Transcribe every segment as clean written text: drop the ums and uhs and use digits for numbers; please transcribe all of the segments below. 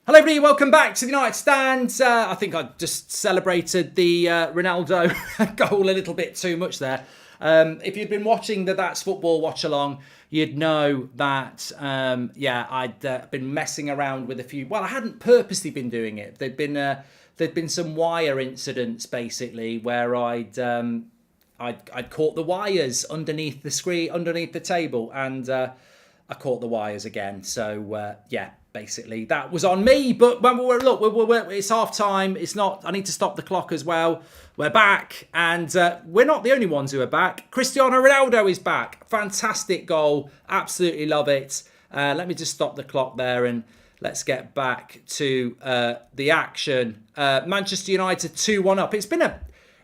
Hello everybody, welcome back to the United Stand. I think I just celebrated the Ronaldo goal a little bit too much there. If you'd been watching the That's Football watch-along, you'd know that, I'd been messing around with a few... Well, I hadn't purposely been doing it. There'd been some wire incidents, basically, where I'd caught the wires underneath the screen, underneath the table, and I caught the wires again. So, basically, that was on me. But it's half time. It's not. I need to stop the clock as well. We're back, and we're not the only ones who are back. Cristiano Ronaldo is back. Fantastic goal. Absolutely love it. Let me just stop the clock there, and let's get back to the action. Manchester United 2-1 up.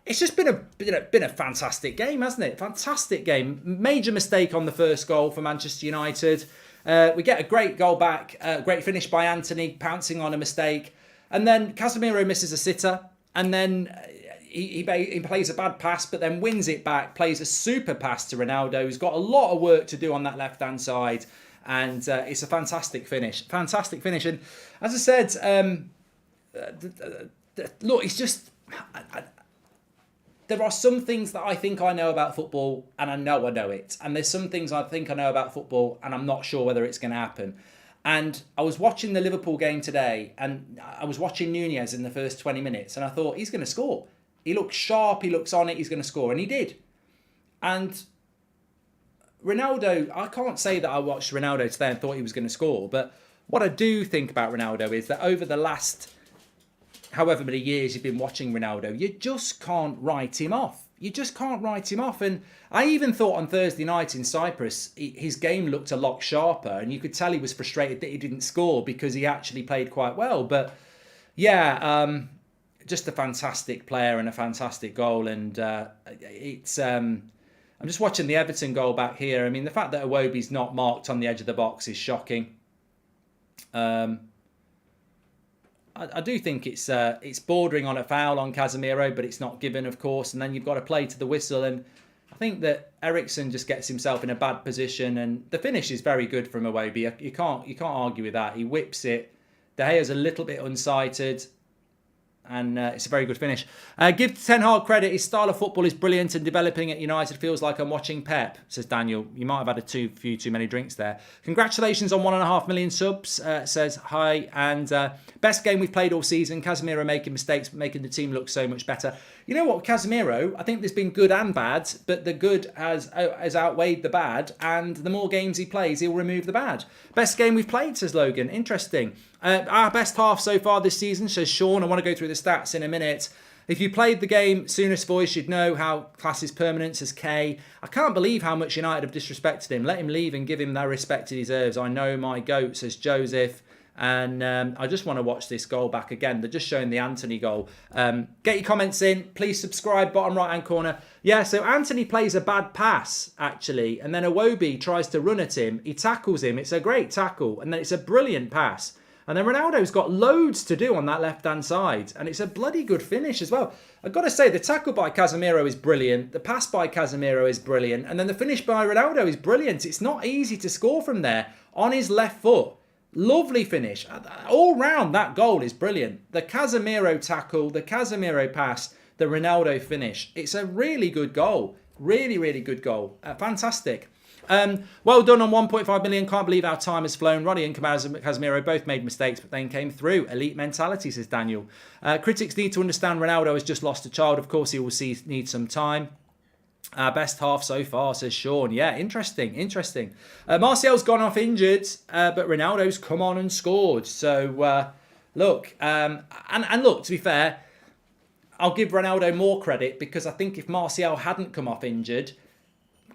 It's just been a fantastic game, hasn't it? Fantastic game. Major mistake on the first goal for Manchester United. We get a great goal back, great finish by Anthony, pouncing on a mistake. And then Casemiro misses a sitter. And then he plays a bad pass, but then wins it back, plays a super pass to Ronaldo, who's got a lot of work to do on that left-hand side. And it's a fantastic finish. Fantastic finish. And as I said, look, it's just... There are some things that I think I know about football, and I know it. And there's some things I think I know about football, and I'm not sure whether it's going to happen. And I was watching the Liverpool game today, and I was watching Nunez in the first 20 minutes, and I thought, he's going to score. He looks sharp, he looks on it, he's going to score. And he did. And Ronaldo, I can't say that I watched Ronaldo today and thought he was going to score, but what I do think about Ronaldo is that over the last... however many years you've been watching Ronaldo, you just can't write him off. You just can't write him off. And I even thought on Thursday night in Cyprus, his game looked a lot sharper. And you could tell he was frustrated that he didn't score because he actually played quite well. But yeah, just a fantastic player and a fantastic goal. And I'm just watching the Everton goal back here. I mean, the fact that Iwobi's not marked on the edge of the box is shocking. I do think it's bordering on a foul on Casemiro, but it's not given, of course. And then you've got to play to the whistle. And I think that Eriksen just gets himself in a bad position. And the finish is very good from Iwobi. You can't argue with that. He whips it. De Gea's a little bit unsighted. And it's a very good finish. Give Ten Hag credit. His style of football is brilliant, and developing at United feels like I'm watching Pep, says Daniel. You might have had a few too many drinks there. Congratulations on 1.5 million subs, says hi. And best game we've played all season. Casemiro making mistakes, but making the team look so much better. You know what, Casemiro, I think there's been good and bad, but the good has outweighed the bad, and the more games he plays, he'll remove the bad. Best game we've played, says Logan. Interesting. Our best half so far this season, says Sean. I want to go through the stats in a minute. If you played the game, soonest voice, you'd know how class is permanent, says Kay. I can't believe how much United have disrespected him. Let him leave and give him the respect he deserves. I know my goat, says Joseph. And I just want to watch this goal back again. They're just showing the Anthony goal. Get your comments in. Please subscribe, bottom right-hand corner. Yeah, so Anthony plays a bad pass, actually. And then Iwobi tries to run at him. He tackles him. It's a great tackle. And then it's a brilliant pass. And then Ronaldo's got loads to do on that left-hand side. And it's a bloody good finish as well. I've got to say, the tackle by Casemiro is brilliant. The pass by Casemiro is brilliant. And then the finish by Ronaldo is brilliant. It's not easy to score from there on his left foot. Lovely finish. All round, that goal is brilliant. The Casemiro tackle, the Casemiro pass, the Ronaldo finish. It's a really good goal. Really, really good goal. Fantastic. Well done on 1.5 million. Can't believe our time has flown. Roddy and Casemiro both made mistakes, but then came through. Elite mentality, says Daniel. Critics need to understand Ronaldo has just lost a child. Of course, he will need some time. Best half so far, says Sean. Yeah, interesting. Martial's gone off injured, but Ronaldo's come on and scored. So, look, and look, to be fair, I'll give Ronaldo more credit because I think if Martial hadn't come off injured,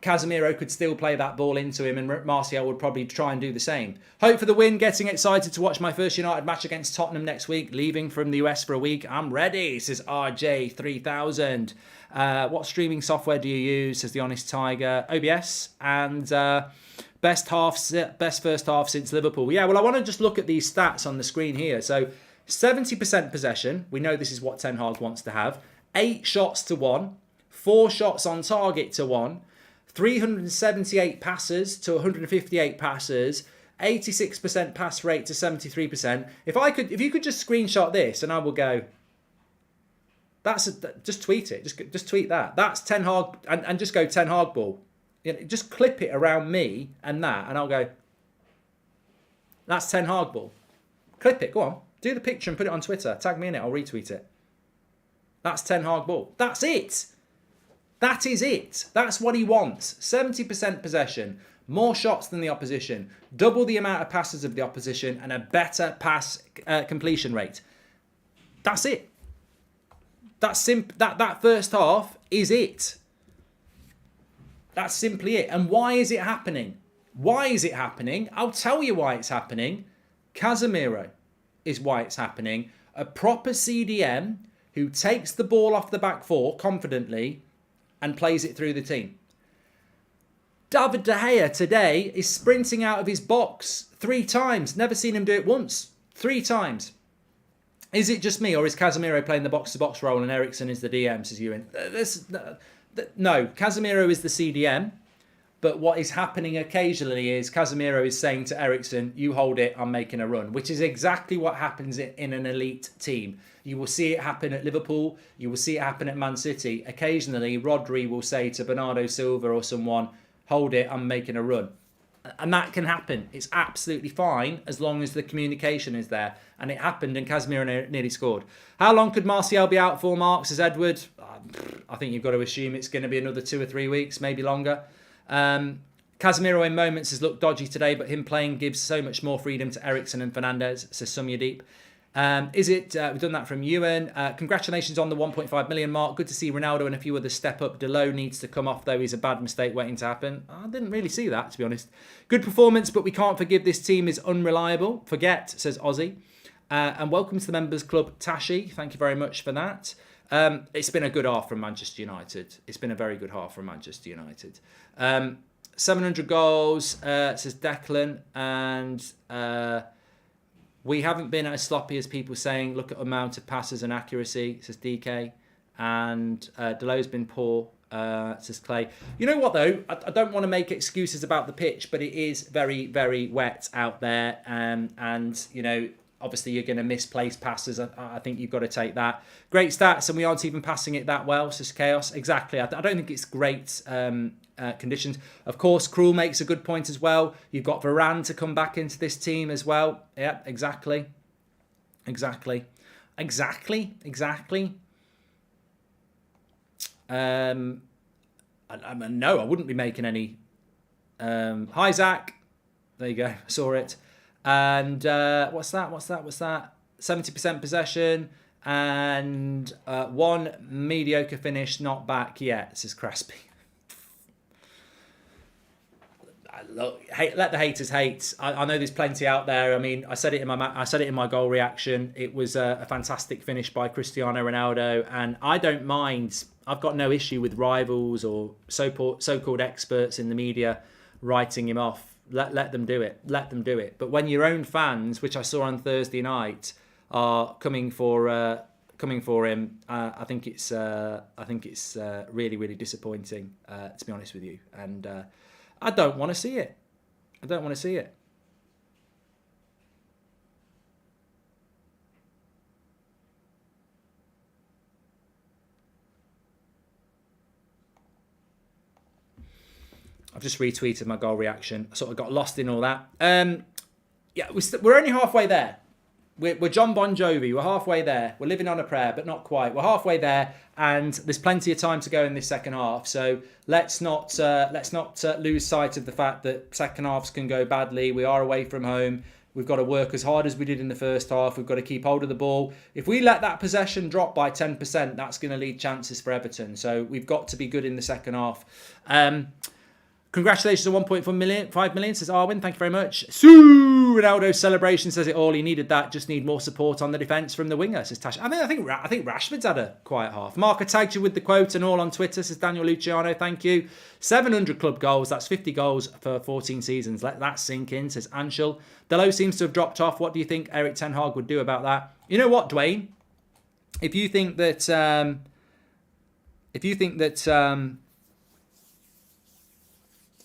Casemiro could still play that ball into him and Martial would probably try and do the same. Hope for the win. Getting excited to watch my first United match against Tottenham next week. Leaving from the US for a week. I'm ready, says RJ3000. What streaming software do you use, says the Honest Tiger? OBS. And best first half since Liverpool. Yeah, well, I want to just look at these stats on the screen here. So 70% possession. We know this is what Ten Hag wants to have. 8 shots to 1. 4 shots on target to 1. 378 passes to 158 passes. 86% pass rate to 73%. If you could just screenshot this, and I will go. Just tweet it. Just tweet that. That's Ten Hag, and just go Ten Hag ball. Just clip it around me and that, and I'll go. That's Ten Hag ball. Clip it. Go on. Do the picture and put it on Twitter. Tag me in it. I'll retweet it. That's Ten Hag ball. That's it. That is it. That's what he wants. 70% possession. More shots than the opposition. Double the amount of passes of the opposition. And a better pass completion rate. That's it. That first half is it. That's simply it. And why is it happening? Why is it happening? I'll tell you why it's happening. Casemiro is why it's happening. A proper CDM who takes the ball off the back four confidently and plays it through the team. David De Gea today is sprinting out of his box 3 times. Never seen him do it once. 3 times. Is it just me, or is Casemiro playing the box-to-box role and Eriksen is the DM, says Ewan? No, Casemiro is the CDM. But what is happening occasionally is Casemiro is saying to Eriksen, you hold it, I'm making a run, which is exactly what happens in an elite team. You will see it happen at Liverpool. You will see it happen at Man City. Occasionally, Rodri will say to Bernardo Silva or someone, hold it, I'm making a run. And that can happen. It's absolutely fine as long as the communication is there. And it happened, and Casemiro nearly scored. How long could Martial be out for, Mark, says Edward? I think you've got to assume it's going to be another 2 or 3 weeks, maybe longer. Casemiro in moments has looked dodgy today, but him playing gives so much more freedom to Eriksen and Fernandes, says Sumyadeep. We've done that from Ewan. Congratulations on the 1.5 million mark. Good to see Ronaldo and a few others step up. Delo needs to come off, though. He's a bad mistake waiting to happen. I didn't really see that, to be honest. Good performance, but we can't forgive this team is unreliable. Forget, says Ozzy. And welcome to the members club, Tashi. Thank you very much for that. It's been a good half from Manchester United. It's been a very good half from Manchester United. 700 goals, says Declan. And we haven't been as sloppy as people saying. Look at the amount of passes and accuracy, says DK. And Delo's been poor, says Clay. You know what, though? I don't want to make excuses about the pitch, but it is very, very wet out there. And you know, obviously you're going to misplace passes. I think you've got to take that. Great stats, and we aren't even passing it that well, says Chaos. Exactly. I don't think it's great conditions. Of course, Krul makes a good point as well. You've got Varane to come back into this team as well. Yeah, exactly. No, I wouldn't be making any. Hi, Zach. There you go. Saw it. And what's that? 70% possession and 1 mediocre finish, not back yet, says Craspy. Look, let the haters hate. I know there's plenty out there. I mean, I said it in my goal reaction. It was a fantastic finish by Cristiano Ronaldo, and I don't mind. I've got no issue with rivals or so-called experts in the media writing him off. Let them do it. Let them do it. But when your own fans, which I saw on Thursday night, are coming for him, I think it's really, really disappointing. To be honest with you, and I don't want to see it. I've just retweeted my goal reaction. I sort of got lost in all that. We're only halfway there. We're John Bon Jovi. We're halfway there. We're living on a prayer, but not quite. We're halfway there, and there's plenty of time to go in this second half. So let's not lose sight of the fact that second halves can go badly. We are away from home. We've got to work as hard as we did in the first half. We've got to keep hold of the ball. If we let that possession drop by 10%, that's going to lead chances for Everton. So we've got to be good in the second half. Congratulations on 1.5 million, says Arwin. Thank you very much. Ronaldo's celebration says it all. He needed that. Just need more support on the defence from the winger, says Tash. I think Rashford's had a quiet half. Mark, I tagged you with the quote and all on Twitter, says Daniel Luciano. Thank you. 700 club goals. That's 50 goals for 14 seasons. Let that sink in, says Anshul. Delo seems to have dropped off. What do you think Erik Ten Hag would do about that? You know what, Dwayne? If you think that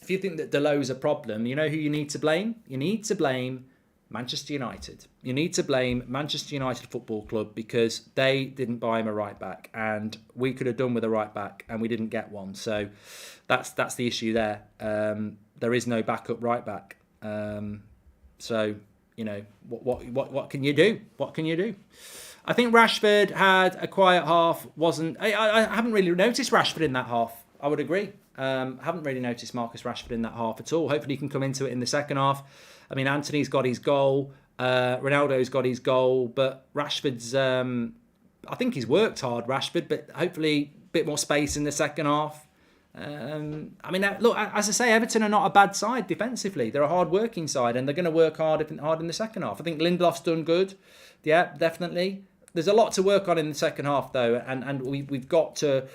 if you think that Deleu's a problem, you know who you need to blame? You need to blame Manchester United. You need to blame Manchester United Football Club because they didn't buy him a right back, and we could have done with a right back, and we didn't get one. So that's the issue there. There is no backup right back. So you know what can you do? What can you do? I think Rashford had a quiet half. I haven't really noticed Rashford in that half. I would agree. Haven't really noticed Marcus Rashford in that half at all. Hopefully he can come into it in the second half. I mean, Anthony's got his goal. Ronaldo's got his goal. But Rashford's... I think he's worked hard, Rashford, but hopefully a bit more space in the second half. I mean, look, as I say, Everton are not a bad side defensively. They're a hard-working side, and they're going to work hard in the second half. I think Lindelof's done good. Yeah, definitely. There's a lot to work on in the second half, though, and we've got to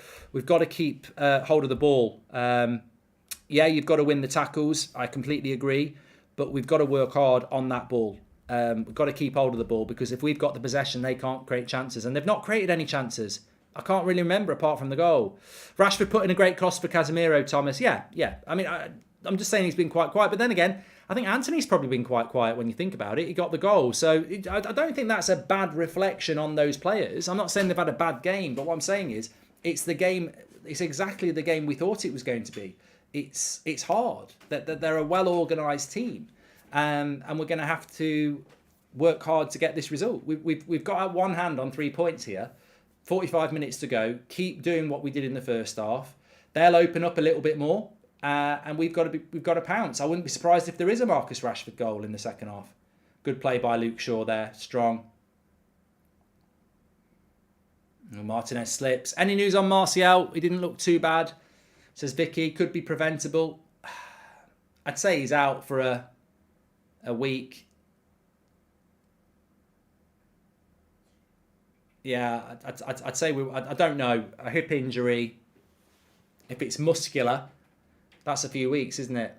keep hold of the ball. Yeah, you've got to win the tackles. I completely agree, but we've got to work hard on that ball. We've got to keep hold of the ball because if we've got the possession, they can't create chances, and they've not created any chances. I can't really remember apart from the goal. Rashford put in a great cross for Casemiro, Thomas. Yeah. I mean, I'm just saying he's been quite quiet, but then again, I think Anthony's probably been quite quiet when you think about it. He got the goal. So I don't think that's a bad reflection on those players. I'm not saying they've had a bad game, but what I'm saying is it's the game. It's exactly the game we thought it was going to be. It's hard. They're a well-organised team. And we're going to have to work hard to get this result. We've got our one hand on 3 points here. 45 minutes to go. Keep doing what we did in the first half. They'll open up a little bit more. And we've got to pounce. I wouldn't be surprised if there is a Marcus Rashford goal in the second half. Good play by Luke Shaw there, strong. Martinez slips. Any news on Martial? He didn't look too bad, says Vicky. Could be preventable. I'd say he's out for a week. Yeah, I'd say I don't know. A hip injury. If it's muscular. That's a few weeks, isn't it?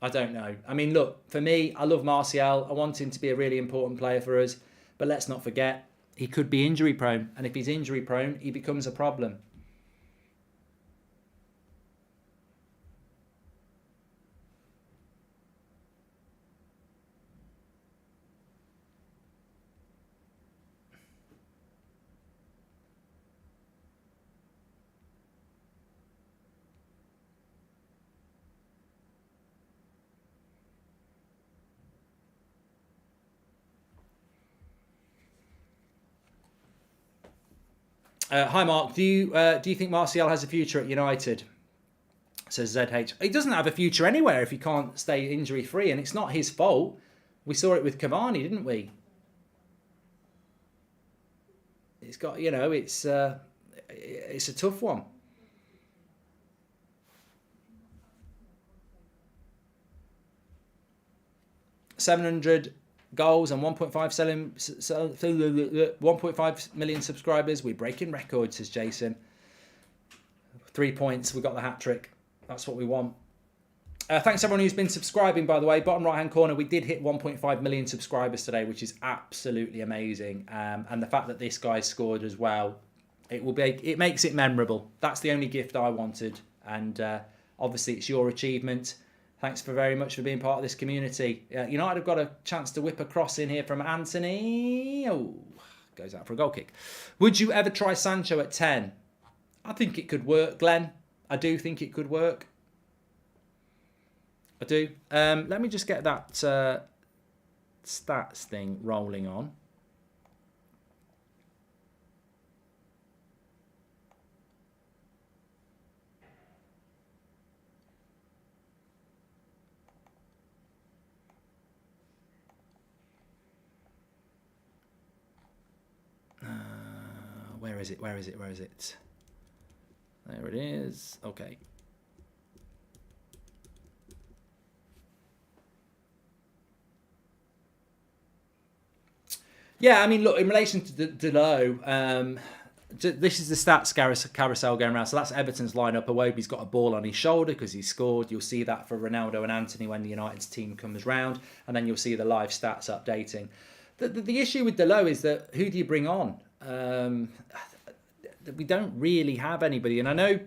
I don't know. I mean, look, for me, I love Martial. I want him to be a really important player for us. But let's not forget, he could be injury prone. And if he's injury prone, he becomes a problem. Hi Mark, do you think Martial has a future at United? Says ZH. He doesn't have a future anywhere if he can't stay injury free, and it's not his fault. We saw it with Cavani, didn't we? It's got, it's a tough one. $700 goals and 1.5 million subscribers. We're breaking records, says Jason. 3 points. We got the hat trick. That's what we want. Thanks everyone who's been subscribing, by the way. Bottom right hand corner, we did hit 1.5 million subscribers today, which is absolutely amazing. And the fact that this guy scored as well, it makes it memorable. That's the only gift I wanted. And obviously it's your achievement. Thanks very much for being part of this community. United have got a chance to whip a cross in here from Anthony. Oh, goes out for a goal kick. Would you ever try Sancho at 10? I think it could work, Glenn. I do think it could work. I do. Let me just get that stats thing rolling on. Where is it? Where is it? Where is it? There it is. Okay. Yeah, I mean, look, in relation to Deleuze, this is the stats carousel going around. So that's Everton's lineup. Iwobi's got a ball on his shoulder because he scored. You'll see that for Ronaldo and Anthony when the United's team comes round. And then you'll see the live stats updating. The issue with Delo is that who do you bring on? We don't really have anybody. And I know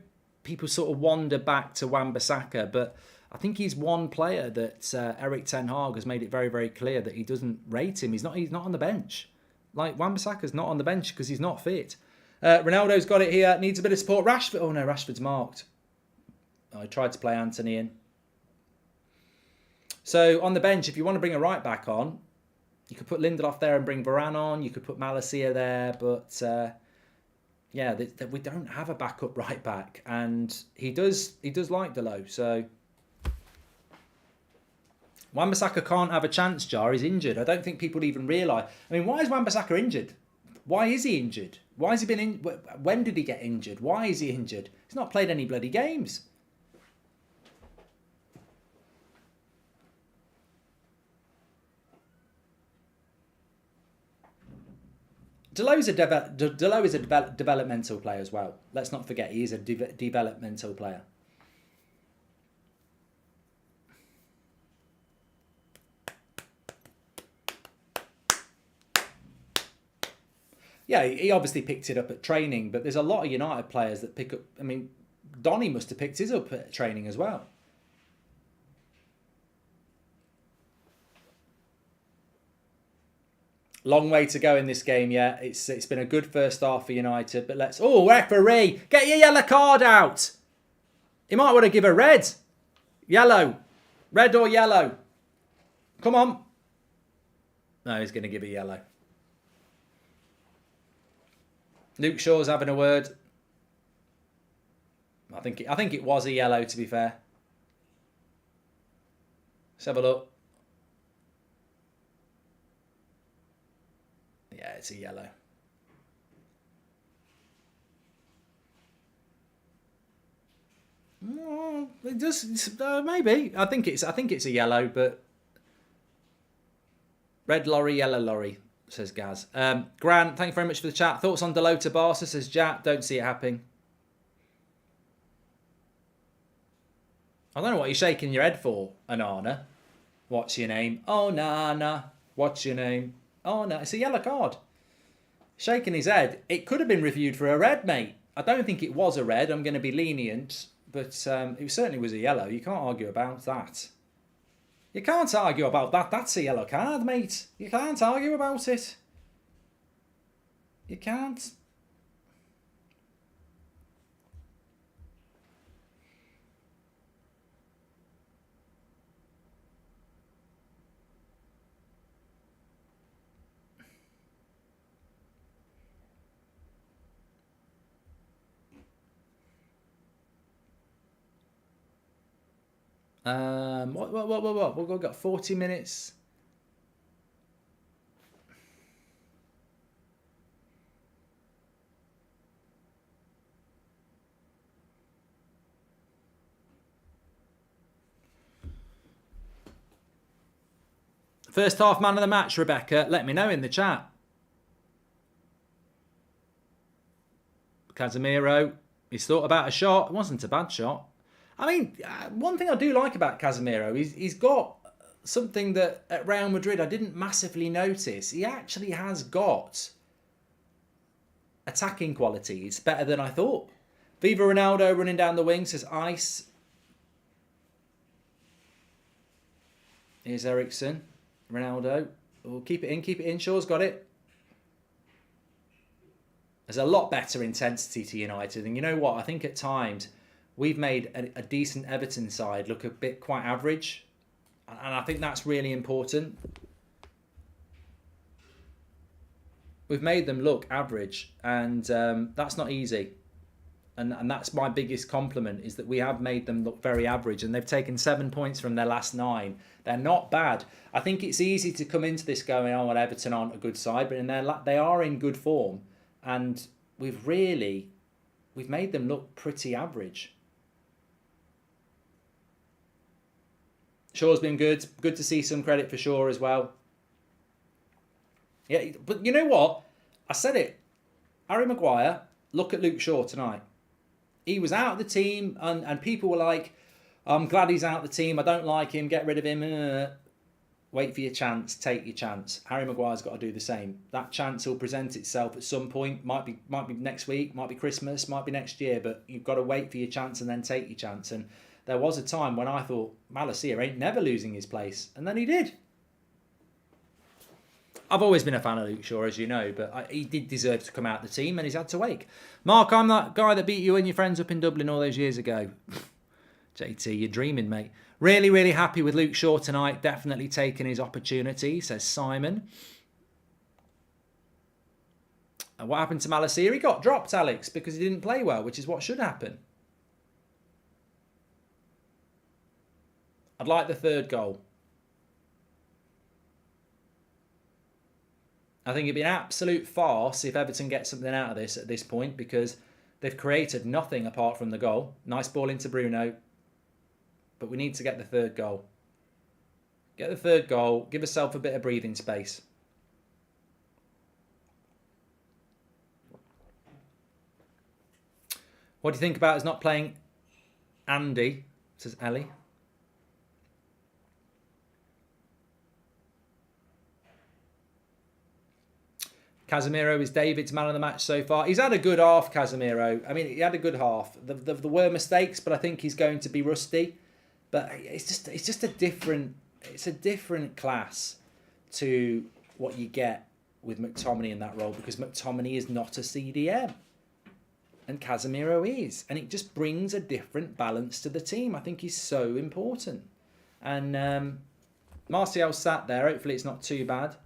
people sort of wander back to Wan-Bissaka, but I think he's one player that Erik ten Hag has made it very, very clear that he doesn't rate him. He's not on the bench. Like, Wan-Bissaka's not on the bench because he's not fit. Ronaldo's got it here. Needs a bit of support. Rashford. Oh, no, Rashford's marked. I tried to play Anthony in. So, on the bench, if you want to bring a right back on, you could put Lindelof there and bring Varane on. You could put Malacia there. But, yeah, we don't have a backup right back. And he does like Delo. So, Wan-Bissaka can't have a chance, Jar. He's injured. I don't think people even realise. I mean, why is Wan-Bissaka injured? Why is he injured? Why has he been in? When did he get injured? Why is he injured? He's not played any bloody games. Delo is a developmental player as well. Let's not forget, he is a developmental player. Yeah, he obviously picked it up at training, but there's a lot of United players that pick up. I mean, Donny must have picked his up at training as well. Long way to go in this game, yeah. It's been a good first half for United, but let's... Oh, referee! Get your yellow card out! He might want to give a red. Yellow. Red or yellow. Come on. No, he's going to give a yellow. Luke Shaw's having a word. I think it was a yellow, to be fair. Let's have a look. Yeah, it's a yellow. It does, maybe. I think it's a yellow, but red lorry, yellow lorry, says Gaz. Grant, thank you very much for the chat. Thoughts on Delo to Barca, says Jack. Don't see it happening. I don't know what you're shaking your head for, Anana. What's your name? Oh, Nana. What's your name? Oh, no. It's a yellow card. Shaking his head. It could have been reviewed for a red, mate. I don't think it was a red. I'm going to be lenient. But it certainly was a yellow. You can't argue about that. You can't argue about that. That's a yellow card, mate. You can't argue about it. You can't. What? We've got 40 minutes. First half man of the match, Rebecca. Let me know in the chat. Casemiro. He's thought about a shot. It wasn't a bad shot. I mean, one thing I do like about Casemiro is he's got something that at Real Madrid I didn't massively notice. He actually has got attacking quality. It's better than I thought. Viva Ronaldo running down the wing, says Ice. Here's Ericsson. Ronaldo. Oh, keep it in. Shaw's got it. There's a lot better intensity to United. And you know what? I think at times we've made a decent Everton side look a bit quite average. And I think that's really important. We've made them look average. And that's not easy. And that's my biggest compliment, is that we have made them look very average. And they've taken 7 points from their last 9. They're not bad. I think it's easy to come into this going, oh, well, Everton aren't a good side. But they are in good form. And we've made them look pretty average. Shaw's been good. Good to see some credit for Shaw as well. Yeah, but you know what? I said it. Harry Maguire, look at Luke Shaw tonight. He was out of the team, and people were like, I'm glad he's out of the team. I don't like him. Get rid of him. Wait for your chance, take your chance. Harry Maguire's got to do the same. That chance will present itself at some point. Might be next week, might be Christmas, might be next year, but you've got to wait for your chance and then take your chance. And there was a time when I thought Malacia ain't never losing his place, and then he did. I've always been a fan of Luke Shaw, as you know, but he did deserve to come out of the team, and he's had to wake. Mark, I'm that guy that beat you and your friends up in Dublin all those years ago. JT, you're dreaming, mate. Really, really happy with Luke Shaw tonight. Definitely taking his opportunity, says Simon. And what happened to Malacia? He got dropped, Alex, because he didn't play well, which is what should happen. I'd like the third goal. I think it'd be an absolute farce if Everton get something out of this at this point, because they've created nothing apart from the goal. Nice ball into Bruno. But we need to get the third goal. Get the third goal. Give yourself a bit of breathing space. What do you think about us not playing Andy? Says Ellie. Casemiro is David's man of the match so far. He's had a good half, Casemiro. I mean, he had a good half. There were mistakes, but I think he's going to be rusty. But it's just a different class to what you get with McTominay in that role, because McTominay is not a CDM and Casemiro is, and it just brings a different balance to the team. I think he's so important. And Martial sat there. Hopefully it's not too bad.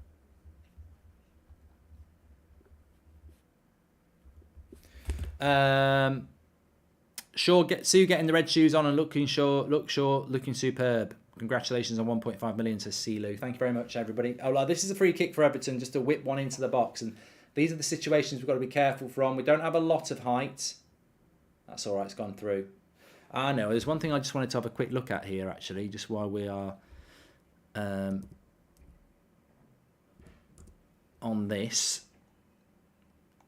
Sue getting the red shoes on and looking superb. Congratulations on 1.5 million, says Silu. Thank you very much, everybody. Oh, this is a free kick for Everton, just to whip one into the box. And these are the situations we've got to be careful from. We don't have a lot of height. That's all right, it's gone through. I know, there's one thing I just wanted to have a quick look at here, actually, just while we are on this.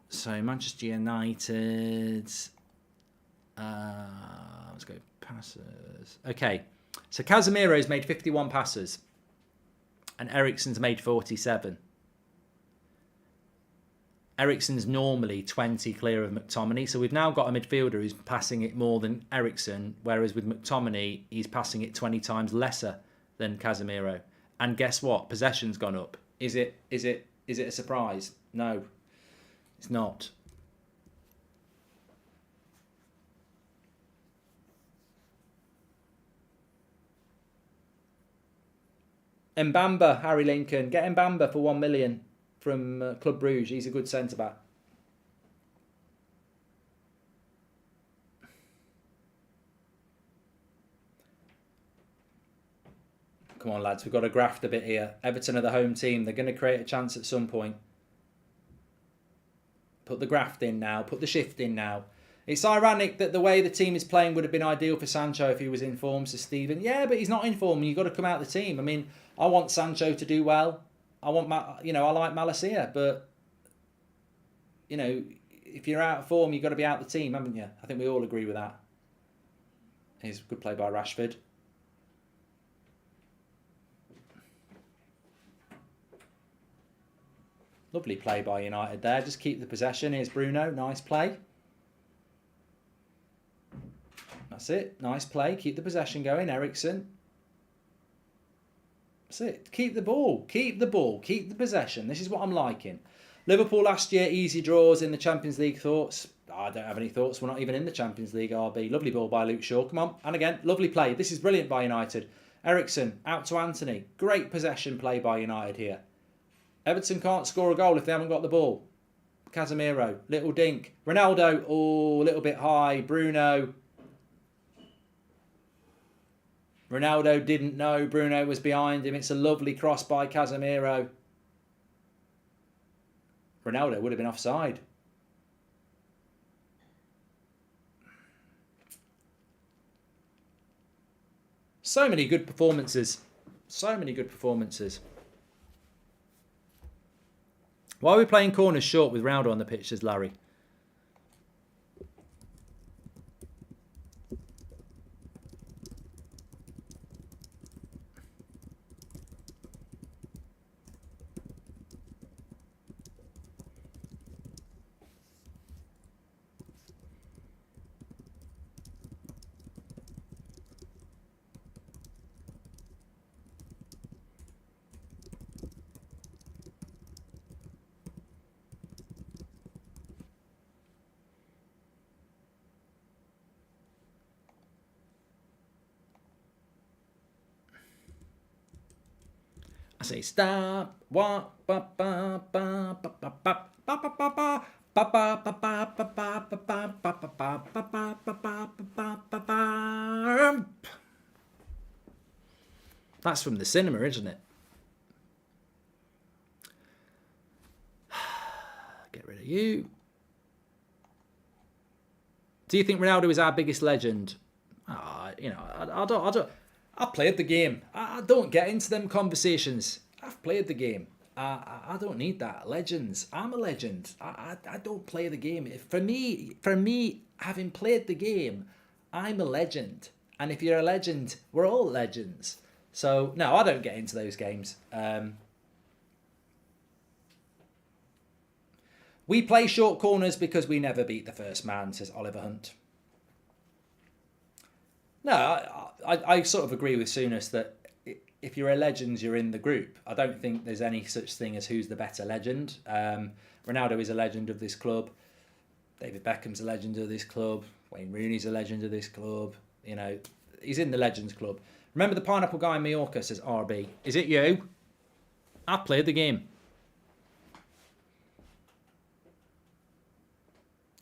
So, Manchester United... let's go passes. Okay, so Casemiro's made 51 passes and Eriksen's made 47. Eriksen's normally 20 clear of McTominay, so we've now got a midfielder who's passing it more than Eriksen, whereas with McTominay he's passing it 20 times lesser than Casemiro. And guess what? Possession's gone up. Is it a surprise? No, it's not. Mbamba, Harry Lincoln. Get Mbamba for 1 million from Club Bruges. He's a good centre-back. Come on, lads. We've got to graft a bit here. Everton are the home team. They're going to create a chance at some point. Put the graft in now. Put the shift in now. It's ironic that the way the team is playing would have been ideal for Sancho if he was in form, says Stephen. Yeah, but he's not in form. You've got to come out of the team. I mean, I want Sancho to do well. I like Malacia, but if you're out of form, you've got to be out of the team, haven't you? I think we all agree with that. Here's a good play by Rashford. Lovely play by United there. Just keep the possession. Here's Bruno. Nice play. That's it. Nice play. Keep the possession going. Eriksen. That's it. Keep the ball. Keep the ball. Keep the possession. This is what I'm liking. Liverpool last year, easy draws in the Champions League. Thoughts? I don't have any thoughts. We're not even in the Champions League, RB. Lovely ball by Luke Shaw. Come on. And again, lovely play. This is brilliant by United. Eriksen out to Anthony. Great possession play by United here. Everton can't score a goal if they haven't got the ball. Casemiro. Little dink. Ronaldo. Oh, a little bit high. Bruno. Ronaldo didn't know Bruno was behind him. It's a lovely cross by Casemiro. Ronaldo would have been offside. So many good performances. So many good performances. Why are we playing corners short with Ronaldo on the pitch, says Larry? I say stop. What? That's from the cinema, isn't it? Get rid of you. Do you think Ronaldo is our biggest legend? You know, I don't. I played the game. I don't get into them conversations. I've played the game. I don't need that. Legends. I'm a legend. I don't play the game. For me, having played the game, I'm a legend. And if you're a legend, we're all legends. So no, I don't get into those games. We play short corners because we never beat the first man, says Oliver Hunt. No, I sort of agree with Souness that if you're a legend, you're in the group. I don't think there's any such thing as who's the better legend. Ronaldo is a legend of this club. David Beckham's a legend of this club. Wayne Rooney's a legend of this club. You know, he's in the Legends Club. Remember the pineapple guy in Mallorca, says RB. Is it you? I've played the game.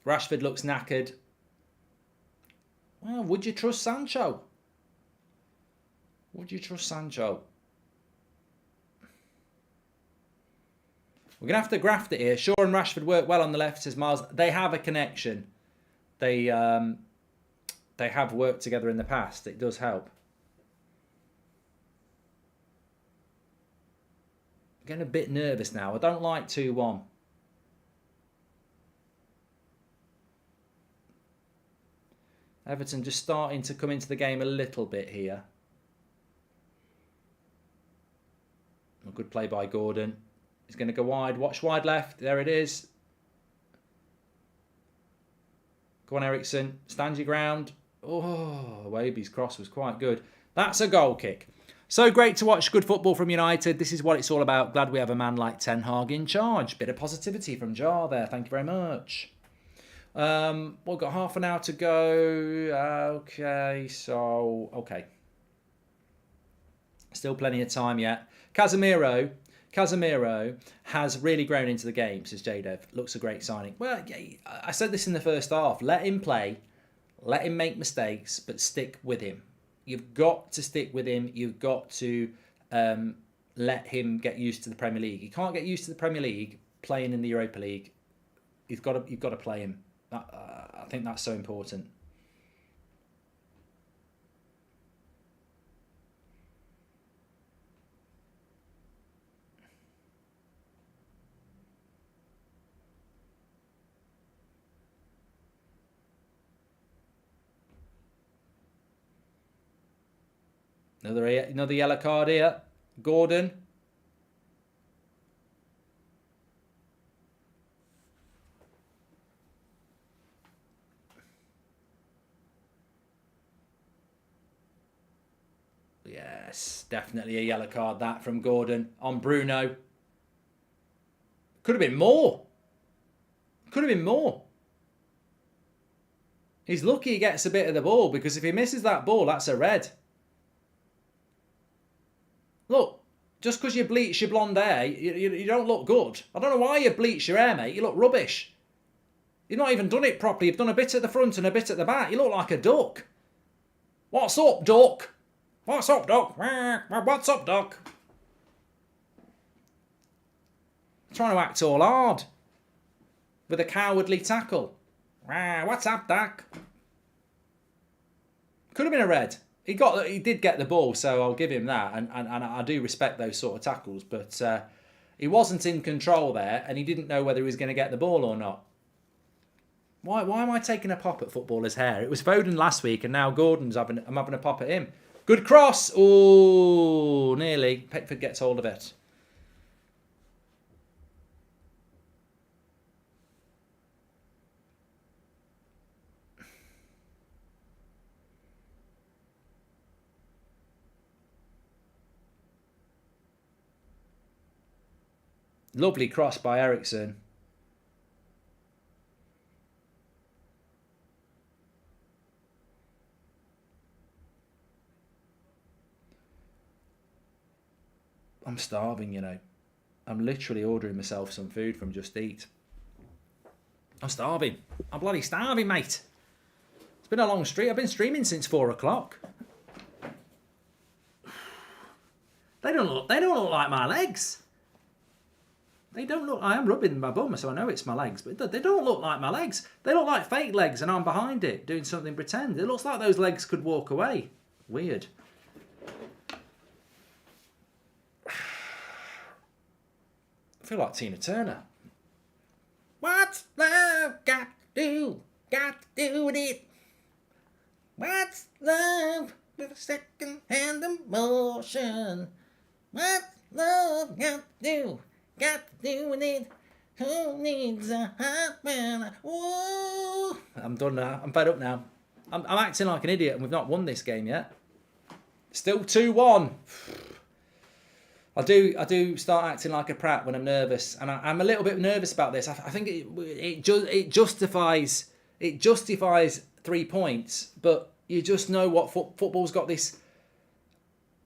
Rashford looks knackered. Well, would you trust Sancho? Would you trust Sancho? We're going to have to graft it here. Shaw and Rashford work well on the left, says Miles. They have a connection. They have worked together in the past. It does help. I'm getting a bit nervous now. I don't like 2-1. Everton just starting to come into the game a little bit here. A good play by Gordon. He's going to go wide. Watch wide left. There it is. Go on, Ericsson. Stand your ground. Oh, Waby's cross was quite good. That's a goal kick. So great to watch good football from United. This is what it's all about. Glad we have a man like Ten Hag in charge. Bit of positivity from Jar there. Thank you very much. We've got half an hour to go. Okay. Still plenty of time yet. Casemiro has really grown into the game, says JDev. Looks a great signing. Well, I said this in the first half. Let him play. Let him make mistakes, but stick with him. You've got to stick with him. You've got to let him get used to the Premier League. He can't get used to the Premier League playing in the Europa League. You've got to play him. I think that's so important. Another yellow card here. Gordon. Yes, definitely a yellow card that from Gordon on Bruno. Could have been more. Could have been more. He's lucky he gets a bit of the ball, because if he misses that ball, that's a red. Look, just because you bleach your blonde hair, you don't look good. I don't know why you bleach your hair, mate. You look rubbish. You've not even done it properly. You've done a bit at the front and a bit at the back. You look like a duck. What's up, duck? What's up, duck? What's up, duck? Trying to act all hard with a cowardly tackle. What's up, duck? Could have been a red. He did get the ball, so I'll give him that, and I do respect those sort of tackles. But he wasn't in control there, and he didn't know whether he was going to get the ball or not. Why am I taking a pop at footballers' hair? It was Foden last week, and now I'm having a pop at him. Good cross. Oh, nearly. Pickford gets hold of it. Lovely cross by Ericsson. I'm starving, you know. I'm literally ordering myself some food from Just Eat. I'm starving. I'm bloody starving, mate. It's been a long stream. I've been streaming since 4 o'clock. They don't look like my legs. They don't look. I am rubbing my bum, so I know it's my legs, but they don't look like my legs. They look like fake legs, and I'm behind it doing something pretend. It looks like those legs could walk away. Weird. I feel like Tina Turner. What's love got to do? Got to do with it. What's love with a second-hand emotion? What's love got to do? Got to do with it. Who needs a heart when whoa? I'm done now. I'm fed up now. I'm acting like an idiot, and we've not won this game yet. Still 2-1. I do start acting like a prat when I'm nervous, and I'm a little bit nervous about this. I think it justifies 3 points, but you just know what football's got this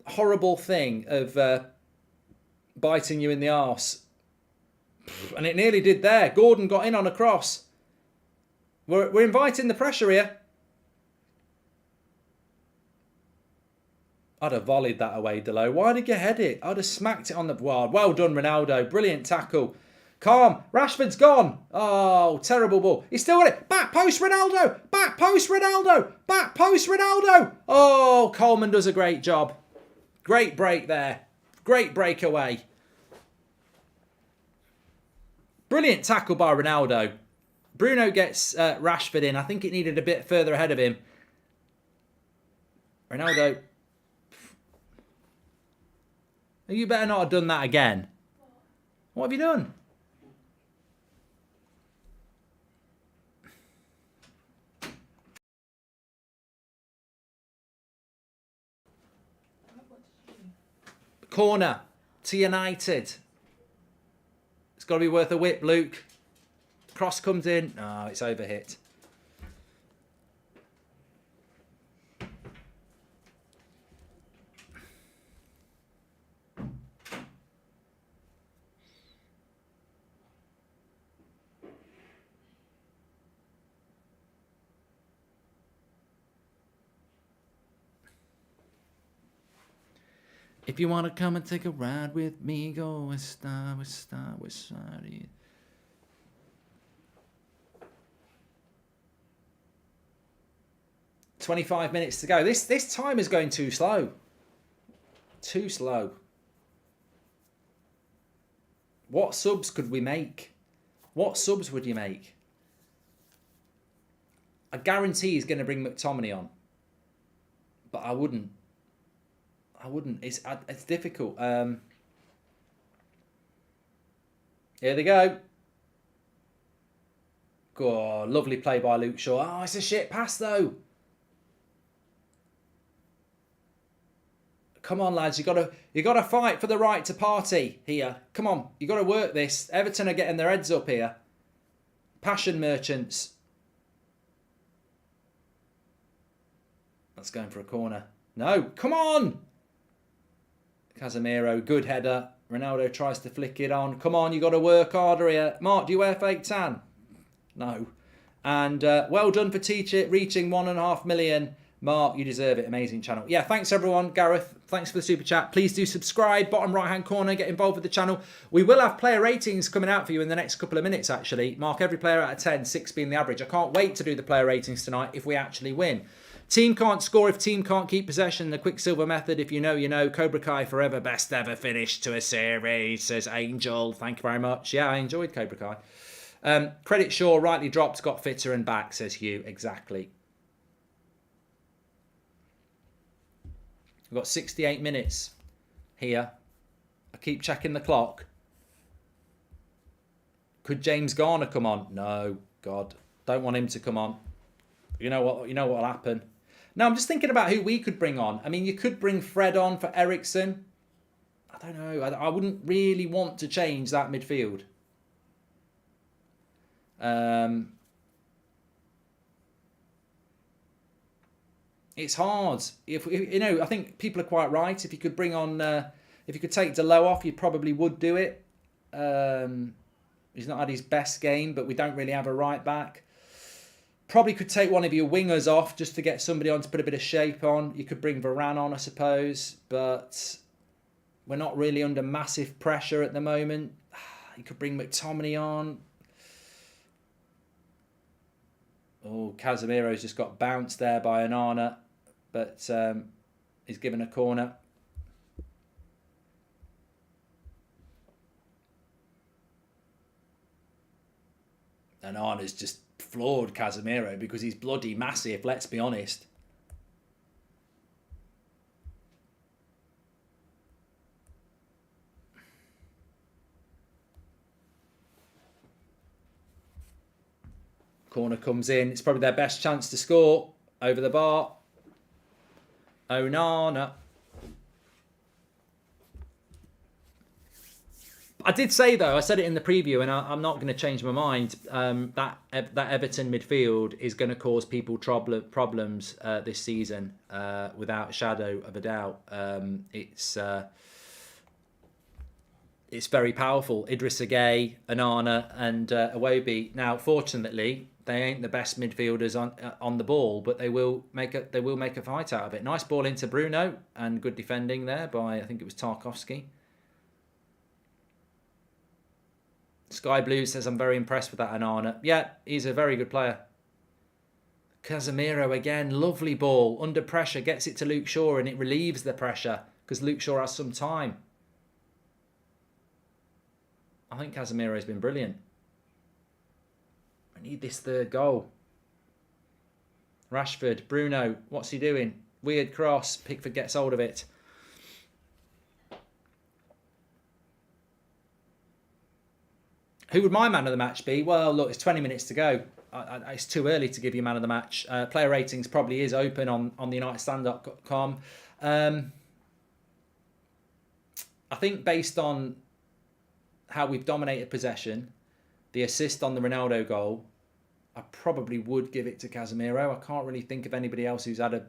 horrible thing of biting you in the arse, and it nearly did there. Gordon got in on a cross. We're inviting the pressure here. I'd have volleyed that away, Delo. Why did you head it? I'd have smacked it on the... Well done, Ronaldo. Brilliant tackle. Calm. Rashford's gone. Oh, terrible ball. He's still got it. Back post, Ronaldo. Back post, Ronaldo. Back post, Ronaldo. Oh, Coleman does a great job. Great break there. Great breakaway. Brilliant tackle by Ronaldo. Bruno gets Rashford in. I think it needed a bit further ahead of him. Ronaldo... You better not have done that again. What have you done? Corner to United. It's got to be worth a whip, Luke. Cross comes in. Oh, it's overhit. If you want to come and take a ride with me, go west side, west side, west side. 25 minutes to go. This time is going too slow. Too slow. What subs could we make? What subs would you make? I guarantee he's going to bring McTominay on. But I wouldn't. It's difficult. Here they go. Oh, lovely play by Luke Shaw. Oh, it's a shit pass though. Come on, lads. You gotta fight for the right to party here. Come on, you gotta work this. Everton are getting their heads up here. Passion merchants. That's going for a corner. No, come on. Casemiro, good header. Ronaldo tries to flick it on. Come on, you got to work harder here. Mark, do you wear fake tan? No. And well done for reaching 1.5 million. Mark, you deserve it. Amazing channel. Yeah, thanks everyone. Gareth, thanks for the super chat. Please do subscribe. Bottom right-hand corner, get involved with the channel. We will have player ratings coming out for you in the next couple of minutes, actually. Mark every player out of 10, 6 being the average. I can't wait to do the player ratings tonight if we actually win. Team can't score if team can't keep possession. The Quicksilver method, if you know, you know. Cobra Kai forever, best ever finish to a series, says Angel. Thank you very much. Yeah, I enjoyed Cobra Kai. Credit Shaw, rightly dropped, got fitter and back, says Hugh. Exactly. We've got 68 minutes here. I keep checking the clock. Could James Garner come on? No, God. Don't want him to come on. You know what'll happen. Now, I'm just thinking about who we could bring on. I mean, you could bring Fred on for Ericsson. I don't know. I wouldn't really want to change that midfield. It's hard. I think people are quite right. If you could bring on If you could take Delo off, you probably would do it. He's not had his best game, but we don't really have a right back. Probably could take one of your wingers off just to get somebody on to put a bit of shape on. You could bring Varane on, I suppose, but we're not really under massive pressure at the moment. You could bring McTominay on. Oh, Casemiro's just got bounced there by Onana, but he's given a corner. Onana's just floored Casemiro because he's bloody massive, let's be honest. Corner comes in. It's probably their best chance to score. Over the bar. Onana. I did say, though, I said it in the preview, and I'm not going to change my mind, that Everton midfield is going to cause people problems this season, without a shadow of a doubt. It's very powerful. Idrissa Gueye, Onana, and Iwobi. Now, fortunately, they ain't the best midfielders on the ball, but they will make a fight out of it. Nice ball into Bruno, and good defending there by, I think it was Tarkowski. Sky Blue says, I'm very impressed with that Onana. Yeah, he's a very good player. Casemiro again, lovely ball. Under pressure, gets it to Luke Shaw, and it relieves the pressure because Luke Shaw has some time. I think Casemiro's been brilliant. I need this third goal. Rashford, Bruno, what's he doing? Weird cross. Pickford gets hold of it. Who would my man of the match be? Well, look, it's 20 minutes to go. It's too early to give you man of the match. Player ratings probably is open on the UnitedStand.com. I think based on how we've dominated possession, the assist on the Ronaldo goal, I probably would give it to Casemiro. I can't really think of anybody else who's had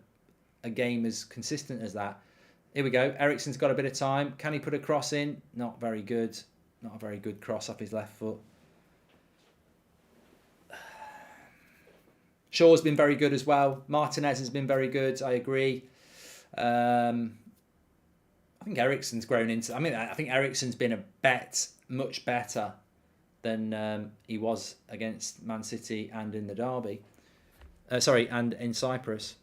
a game as consistent as that. Here we go. Eriksen's got a bit of time. Can he put a cross in? Not very good. Not a very good cross off his left foot. Shaw's been very good as well. Martinez has been very good. I agree. I think Eriksen's grown into... I think Eriksen's been much better than he was against Man City and in the derby. And in Cyprus.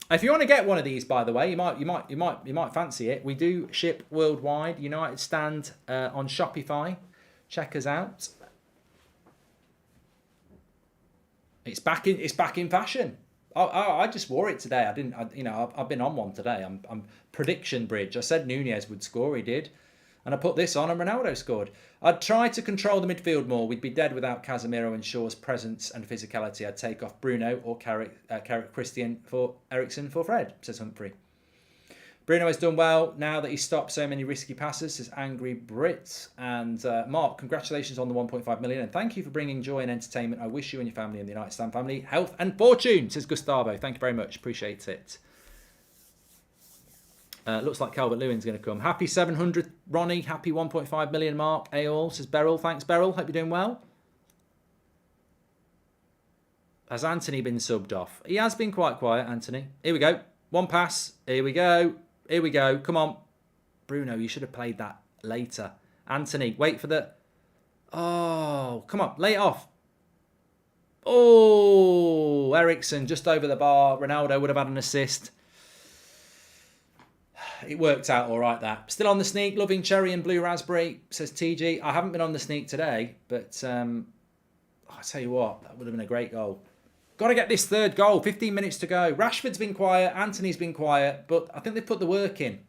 If you want to get one of these, by the way, you might fancy it. We do ship worldwide. United Stand on Shopify. Check us out. It's back in fashion. I just wore it today. I've been on one today. I'm prediction bridge. I said Nunez would score. He did. And I put this on and Ronaldo scored. I'd try to control the midfield more. We'd be dead without Casemiro and Shaw's presence and physicality. I'd take off Bruno or Carrick Christian for Eriksen for Fred, says Humphrey. Bruno has done well now that he's stopped so many risky passes, says Angry Brit. And Mark, congratulations on the 1.5 million. And thank you for bringing joy and entertainment. I wish you and your family and the United Stand family health and fortune, says Gustavo. Thank you very much. Appreciate it. Looks like Calvert-Lewin's going to come. Happy 700, Ronnie. Happy 1.5 million, Mark. Aol, says Beryl. Thanks, Beryl. Hope you're doing well. Has Anthony been subbed off? He has been quite quiet, Anthony. Here we go. One pass. Here we go. Here we go. Come on. Bruno, you should have played that later. Anthony, wait for the... Oh, come on. Lay it off. Oh, Eriksen just over the bar. Ronaldo would have had an assist. It worked out all right, that. Still on the sneak, loving cherry and blue raspberry, says TG. I haven't been on the sneak today, but I'll tell you what, that would have been a great goal. Got to get this third goal, 15 minutes to go. Rashford's been quiet, Anthony's been quiet, but I think they've put the work in.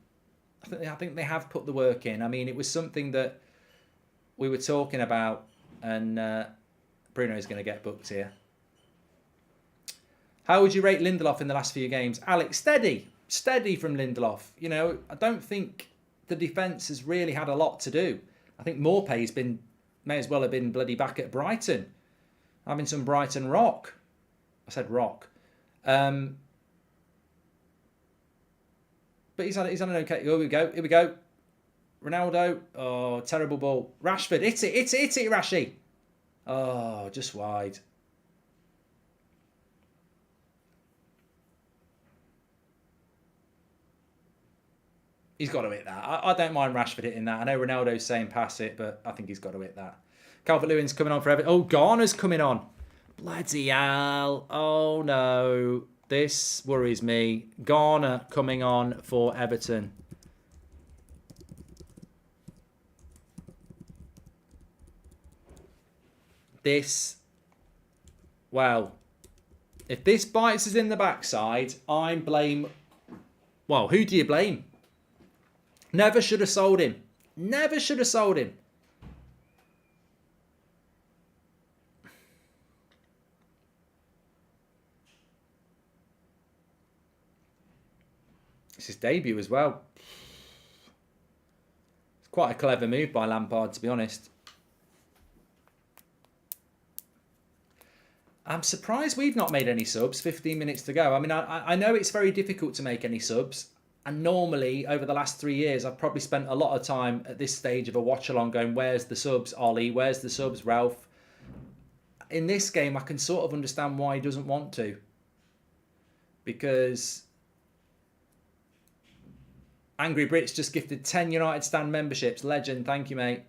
I think they have put the work in. I mean, it was something that we were talking about, and Bruno's going to get booked here. How would you rate Lindelof in the last few games? Alex, steady from Lindelof. I don't think the defence has really had a lot to do. I think Maupay's may as well have been bloody back at Brighton, having some Brighton rock. I said rock. But he's had an okay. Here we go. Here we go. Ronaldo. Oh, terrible ball. Rashford. Hit it, Rashi. Oh, just wide. He's got to hit that. I don't mind Rashford hitting that. I know Ronaldo's saying pass it, but I think he's got to hit that. Calvert-Lewin's coming on for Everton. Oh, Garner's coming on. Bloody hell. Oh, no. This worries me. Garner coming on for Everton. This, well, if this bites us in the backside, I'm blame. Well, who do you blame? Never should have sold him. Never should have sold him. It's his debut as well. It's quite a clever move by Lampard, to be honest. I'm surprised we've not made any subs. 15 minutes to go. I mean, I know it's very difficult to make any subs. And normally, over the last 3 years, I've probably spent a lot of time at this stage of a watch-along going, where's the subs, Ollie? Where's the subs, Ralph? In this game, I can sort of understand why he doesn't want to. Because Angry Brits just gifted 10 United Stand memberships. Legend, thank you, mate.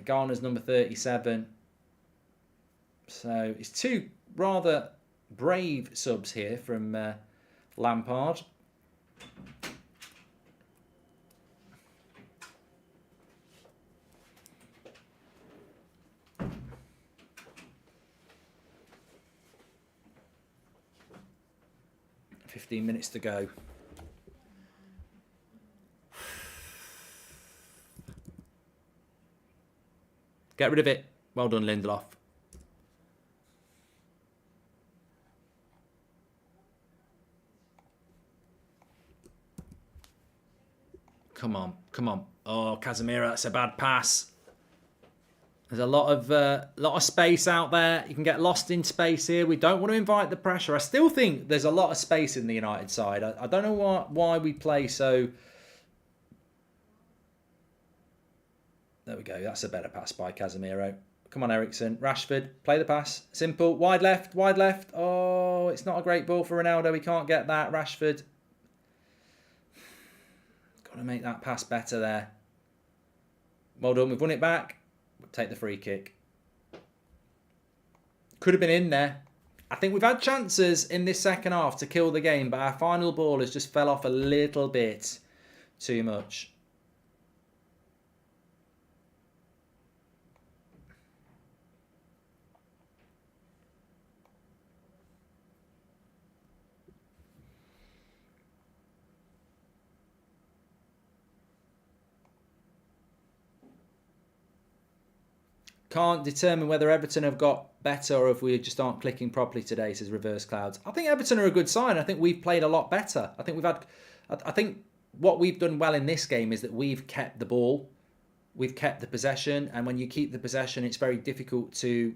Garner's number 37. So it's two rather brave subs here from Lampard. "15 minutes to go." Get rid of it. Well done, Lindelof. Come on, come on. Oh, Casemiro, that's a bad pass. There's a lot of space out there. You can get lost in space here. We don't want to invite the pressure. I still think there's a lot of space in the United side. I don't know why we play so. There we go. That's a better pass by Casemiro. Come on, Eriksen. Rashford, play the pass. Simple. Wide left, wide left. Oh, it's not a great ball for Ronaldo. He can't get that. Rashford. Got to make that pass better there. Well done. We've won it back. We'll take the free kick. Could have been in there. I think we've had chances in this second half to kill the game, but our final ball has just fell off a little bit too much. Can't determine whether Everton have got better or if we just aren't clicking properly today, says Reverse Clouds. I think Everton are a good sign. I think we've played a lot better. I think what we've done well in this game is that we've kept the ball. We've kept the possession. And when you keep the possession, it's very difficult to,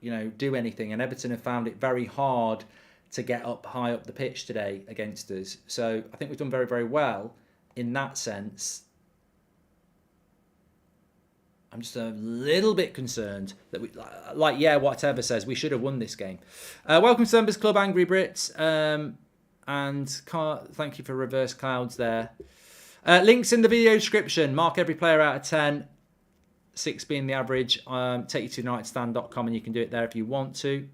do anything. And Everton have found it very hard to get up high up the pitch today against us. So I think we've done very, very well in that sense. I'm just a little bit concerned that whatever says, we should have won this game. Welcome to Members Club, Angry Brits. Thank you for Reverse Clouds there. Links in the video description. Mark every player out of 10. 6 being the average. Take you to unitedstand.com and you can do it there if you want to.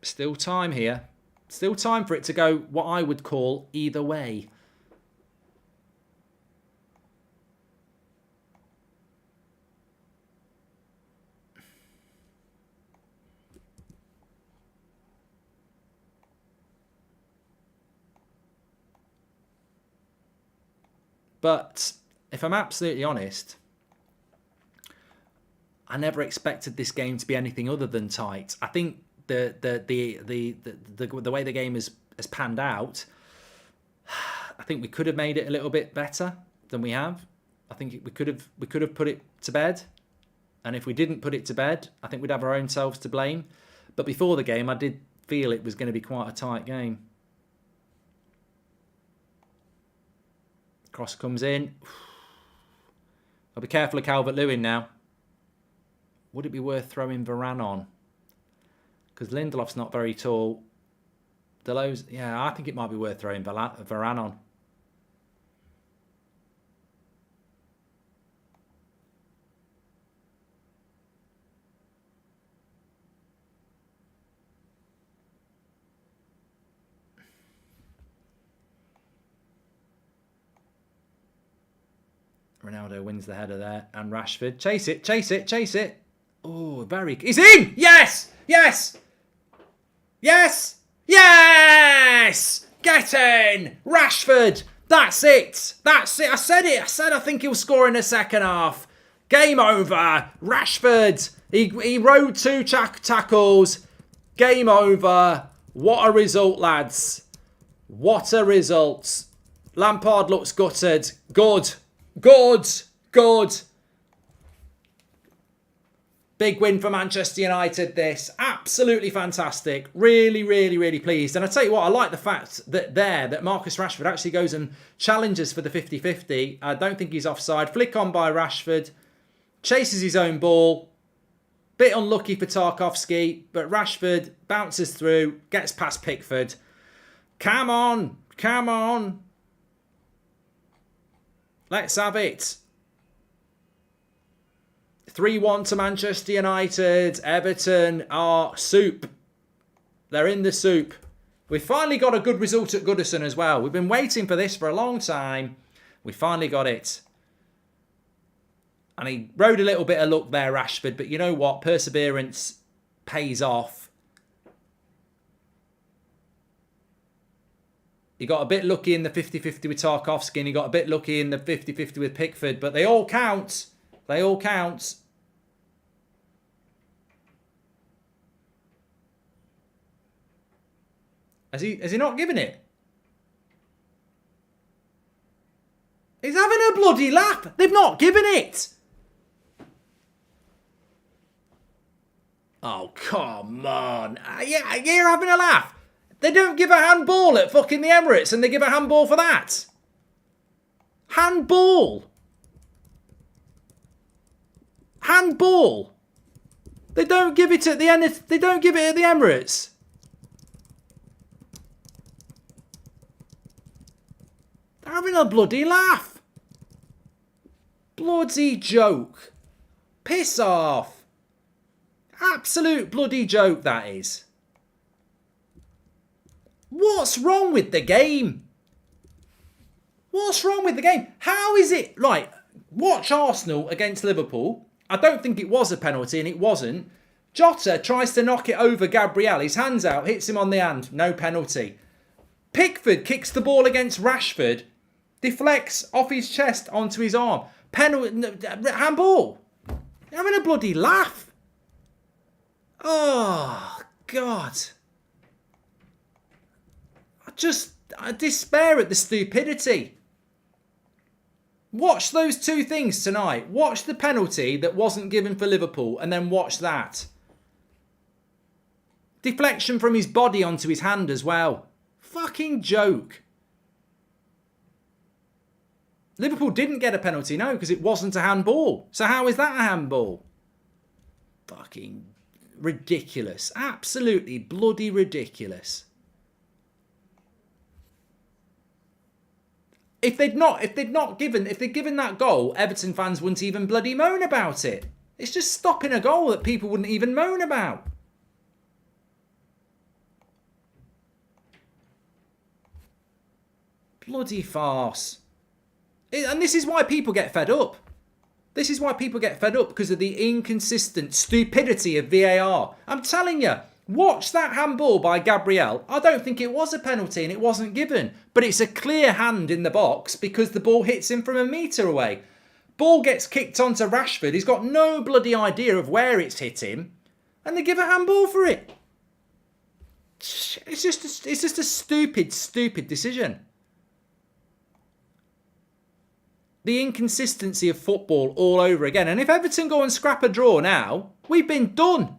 Still time here. Still time for it to go what I would call either way. But if I'm absolutely honest, I never expected this game to be anything other than tight. I think the way the game has panned out, I think we could have made it a little bit better than we have. I think we could have put it to bed. And if we didn't put it to bed, I think we'd have our own selves to blame. But before the game, I did feel it was going to be quite a tight game. Cross comes in. I'll be careful of Calvert-Lewin now. Would it be worth throwing Varane on? Because Lindelof's not very tall. Deleuze, yeah, I think it might be worth throwing Varane on. Ronaldo wins the header there. And Rashford. Chase it, chase it, chase it. Oh, very... He's in! Yes! Yes! Yes! Yes! Get in! Rashford! That's it! That's it! I said it! I said I think he'll score in the second half. Game over. Rashford. He rode 2 tackles. Game over. What a result, lads. What a result. Lampard looks gutted. Good. Good. Good. Big win for Manchester United, this. Absolutely fantastic. Really, really, really pleased. And I tell you what, I like the fact that Marcus Rashford actually goes and challenges for the 50-50. I don't think he's offside. Flick on by Rashford. Chases his own ball. Bit unlucky for Tarkowski, but Rashford bounces through, gets past Pickford. Come on. Come on. Let's have it. 3-1 to Manchester United. Everton are soup. They're in the soup. We've finally got a good result at Goodison as well. We've been waiting for this for a long time. We finally got it. And he rode a little bit of luck there, Rashford. But you know what? Perseverance pays off. He got a bit lucky in the 50-50 with Tarkowski. And he got a bit lucky in the 50-50 with Pickford. But they all count. They all count. Has he not given it? He's having a bloody laugh. They've not given it. Oh, come on. Yeah, you're having a laugh. They don't give a handball at fucking the Emirates and they give a handball for that. Handball. Handball. They don't give it at the end. They don't give it at the Emirates. They're having a bloody laugh. Bloody joke. Piss off. Absolute bloody joke that is. What's wrong with the game? What's wrong with the game? How is it... Right, watch Arsenal against Liverpool. I don't think it was a penalty, and it wasn't. Jota tries to knock it over Gabriel. His hand's out, hits him on the hand. No penalty. Pickford kicks the ball against Rashford. Deflects off his chest onto his arm. Penalty... Handball. You're having a bloody laugh. Oh, God. I despair at the stupidity. Watch those 2 things tonight. Watch the penalty that wasn't given for Liverpool and then watch that. Deflection from his body onto his hand as well. Fucking joke. Liverpool didn't get a penalty, no, because it wasn't a handball. So how is that a handball? Fucking ridiculous. Absolutely bloody ridiculous. If they'd given that goal, Everton fans wouldn't even bloody moan about it. It's just stopping a goal that people wouldn't even moan about. Bloody farce. And this is why people get fed up. This is why people get fed up, because of the inconsistent stupidity of VAR. I'm telling you. Watch that handball by Gabriel. I don't think it was a penalty and it wasn't given. But it's a clear hand in the box because the ball hits him from a metre away. Ball gets kicked onto Rashford. He's got no bloody idea of where it's hit him. And they give a handball for it. It's just a stupid, stupid decision. The inconsistency of football all over again. And if Everton go and scrap a draw now, we've been done.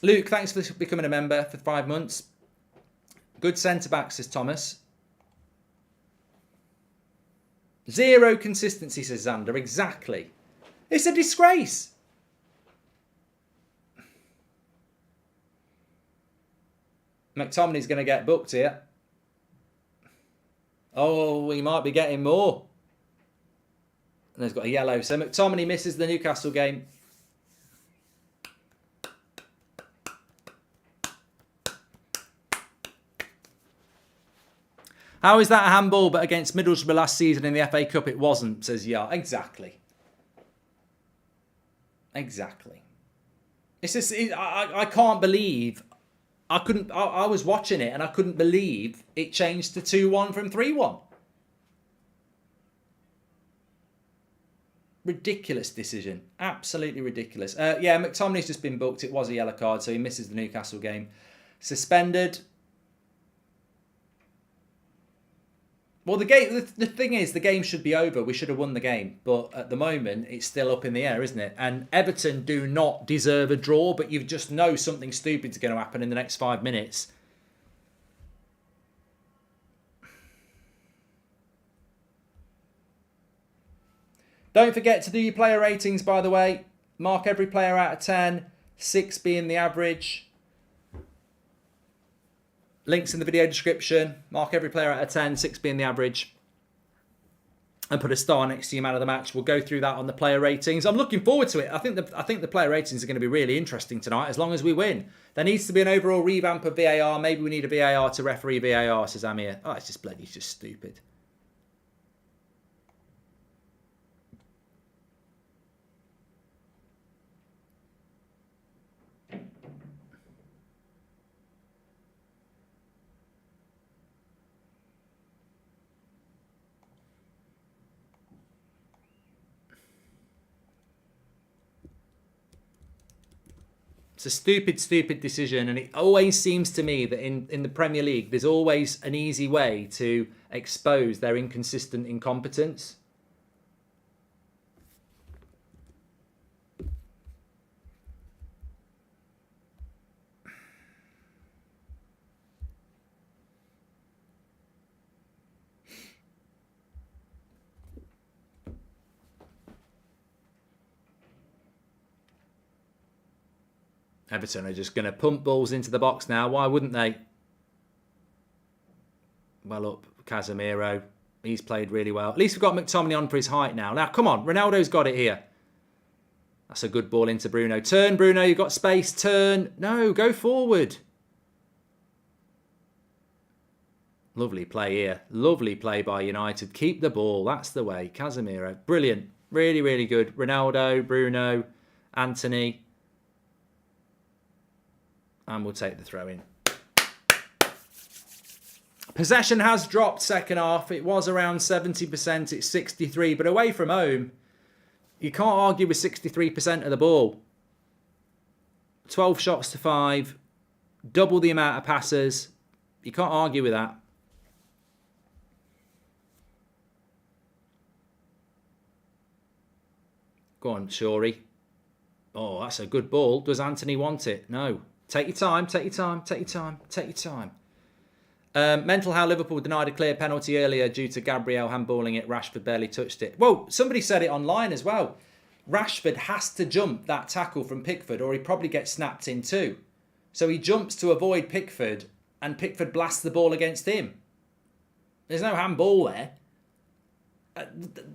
Luke, thanks for becoming a member for 5 months. Good centre-back, says Thomas. Zero consistency, says Xander. Exactly. It's a disgrace. McTominay's going to get booked here. Oh, he might be getting more. And he's got a yellow. So McTominay misses the Newcastle game. How is that a handball, but against Middlesbrough last season in the FA Cup it wasn't, says Yar. Exactly. Exactly. It's just, I can't believe, I was watching it and I couldn't believe it changed to 2-1 from 3-1. Ridiculous decision. Absolutely ridiculous. Yeah, McTominay's just been booked. It was a yellow card, so he misses the Newcastle game. Suspended. Well, the thing is, the game should be over. We should have won the game. But at the moment, it's still up in the air, isn't it? And Everton do not deserve a draw, but you just know something stupid's going to happen in the next 5 minutes. Don't forget to do your player ratings, by the way. Mark every player out of 10, 6 being the average. Links in the video description. Mark every player out of 10, 6 being the average. And put a star next to your man of the match. We'll go through that on the player ratings. I'm looking forward to it. I think the player ratings are going to be really interesting tonight, as long as we win. There needs to be an overall revamp of VAR. Maybe we need a VAR to referee VAR, says Amir. Oh, it's just stupid. It's a stupid decision, and it always seems to me that in the Premier League, there's always an easy way to expose their inconsistent incompetence. Everton are just going to pump balls into the box now. Why wouldn't they? Well up, Casemiro. He's played really well. At least we've got McTominay on for his height now. Now, come on. Ronaldo's got it here. That's a good ball into Bruno. Turn, Bruno. You've got space. Turn. No, go forward. Lovely play here. Lovely play by United. Keep the ball. That's the way. Casemiro. Brilliant. Really, really good. Ronaldo, Bruno, Anthony. And we'll take the throw in. Possession has dropped second half. It was around 70%. It's 63%. But away from home, you can't argue with 63% of the ball. 12 shots to 5. Double the amount of passes. You can't argue with that. Go on, Shorey. Oh, that's a good ball. Does Anthony want it? No. Take your time, take your time, take your time, take your time. Mental how Liverpool denied a clear penalty earlier due to Gabriel handballing it. Rashford barely touched it. Whoa, somebody said it online as well. Rashford has to jump that tackle from Pickford or he probably gets snapped in too. So he jumps to avoid Pickford and Pickford blasts the ball against him. There's no handball there.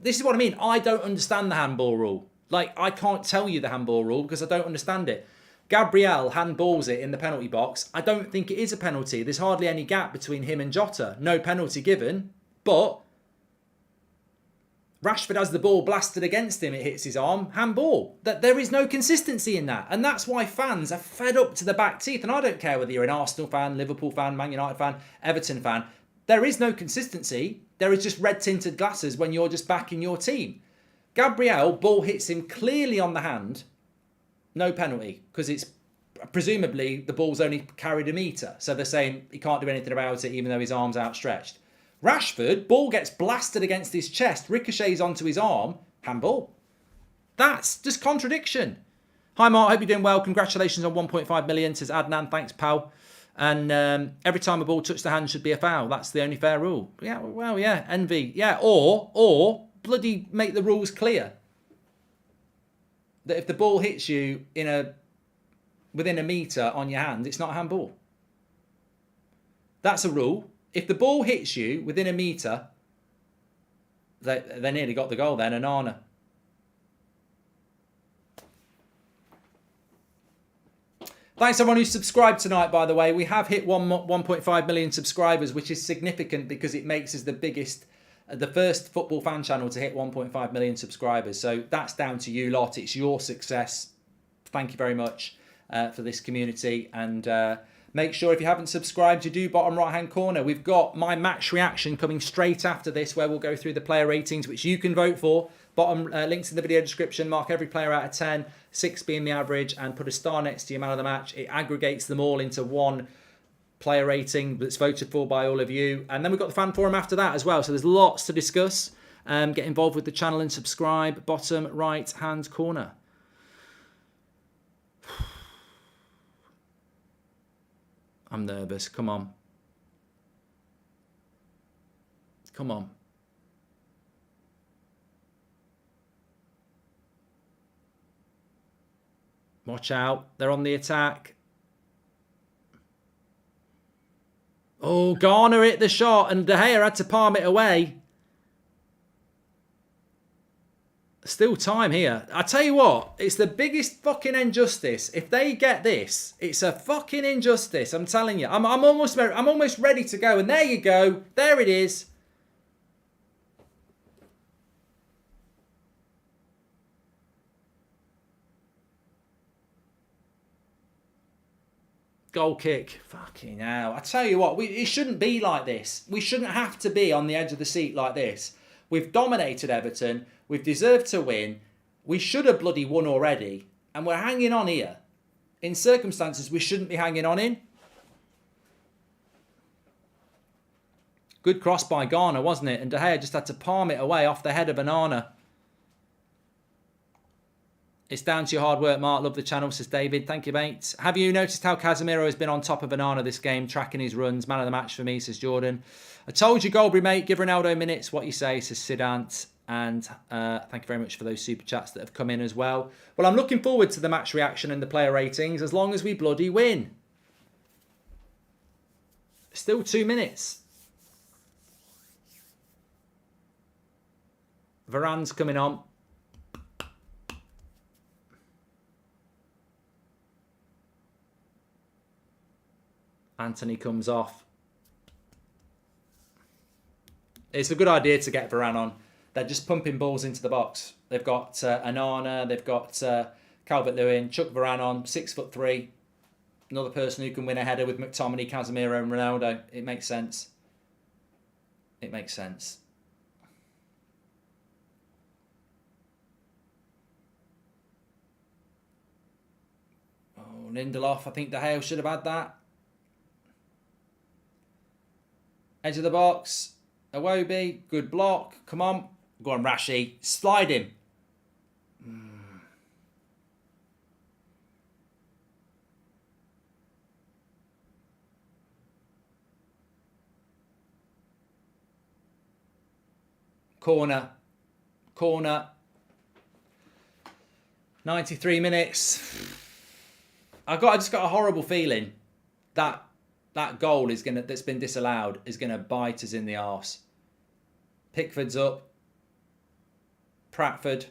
This is what I mean. I don't understand the handball rule. Like, I can't tell you the handball rule because I don't understand it. Gabriel handballs it in the penalty box. I don't think it is a penalty. There's hardly any gap between him and Jota. No penalty given. But Rashford has the ball blasted against him. It hits his arm. Handball. There is no consistency in that. And that's why fans are fed up to the back teeth. And I don't care whether you're an Arsenal fan, Liverpool fan, Man United fan, Everton fan. There is no consistency. There is just red-tinted glasses when you're just backing your team. Gabriel, ball hits him clearly on the hand. No penalty, because it's presumably the ball's only carried a metre. So they're saying he can't do anything about it even though his arm's outstretched. Rashford, ball gets blasted against his chest, ricochets onto his arm, handball. That's just contradiction. Hi Mark, hope you're doing well. Congratulations on 1.5 million, says Adnan. Thanks, pal. And every time a ball touched the hand should be a foul. That's the only fair rule. Yeah, well, yeah, envy. Yeah, or bloody make the rules clear. That if the ball hits you within a metre on your hand, it's not a handball. That's a rule. If the ball hits you within a metre, they nearly got the goal then, Onana. Thanks everyone who subscribed tonight, by the way. We have hit 1.5 million subscribers, which is significant because it makes us the first football fan channel to hit 1.5 million subscribers. So that's down to you lot. It's your success. Thank you very much for this community. And make sure if you haven't subscribed, you do bottom right-hand corner. We've got my match reaction coming straight after this, where we'll go through the player ratings, which you can vote for. Bottom links in the video description. Mark every player out of 10, 6 being the average, and put a star next to your man of the match. It aggregates them all into one player rating that's voted for by all of you. And then we've got the fan forum after that as well. So there's lots to discuss. Get involved with the channel and subscribe. Bottom right-hand corner. I'm nervous. Come on. Come on. Watch out. They're on the attack. Oh, Garner hit the shot and De Gea had to palm it away. Still time here. I tell you what, it's the biggest fucking injustice. If they get this, it's a fucking injustice. I'm telling you. I'm almost ready to go. And there you go. There it is. Goal kick. Fucking hell. I tell you what, it shouldn't be like this. We shouldn't have to be on the edge of the seat like this. We've dominated Everton. We've deserved to win. We should have bloody won already. And we're hanging on here. In circumstances we shouldn't be hanging on in. Good cross by Garner, wasn't it? And De Gea just had to palm it away off the head of Onana. It's down to your hard work, Mark. Love the channel, says David. Thank you, mate. Have you noticed how Casemiro has been on top of Onana this game, tracking his runs? Man of the match for me, says Jordan. I told you, Goldbridge, mate. Give Ronaldo minutes. What you say, says Sidant. And thank you very much for those super chats that have come in as well. Well, I'm looking forward to the match reaction and the player ratings as long as we bloody win. Still 2 minutes. Varane's coming on. Anthony comes off. It's a good idea to get Varane on. They're just pumping balls into the box. They've got Onana, they've got Calvert-Lewin, chuck Varane on, 6'3". Another person who can win a header with McTominay, Casemiro and Ronaldo. It makes sense. It makes sense. Oh, Lindelof, I think De Gea should have had that. Edge of the box. Iwobi, good block. Come on. Go on, Rashi. Slide him. Corner. Corner. 93 minutes. I just got a horrible feeling that goal that's been disallowed is gonna bite us in the arse. Pickford's up. Prattford.